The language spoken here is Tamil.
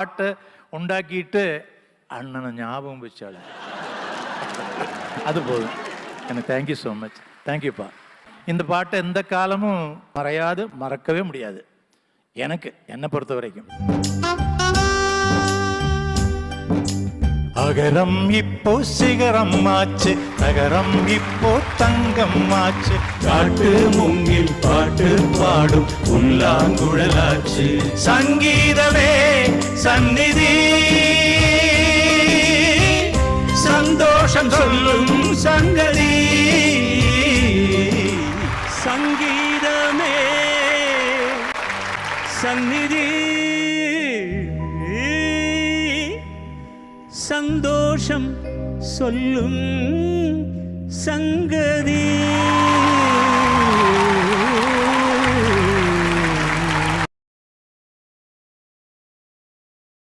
பாட்டை உண்டாக்கிட்டு அண்ணனை ஞாபகம் வச்சாள். அது போதும் எனக்கு. Thank you so much. தேங்க்யூப்பா. இந்த பாட்டை எந்த காலமும் மறையாது, மறக்கவே முடியாது எனக்கு, என்னை பொறுத்த வரைக்கும். அகரம் இப்போ சிகரம் ஆச்சு, நகரம் இப்போ தங்கம் ஆச்சு, காட்டு மூங்கில் பாட்டு பாடும் புல்லாங்குழலாச்சு, சங்கீதமே சந்நிதி, சந்தோஷம் சொல்லும் சங்கதி, சங்கீதமே சந்நிதி, சந்தோஷம் சொல்லும் சங்கதி.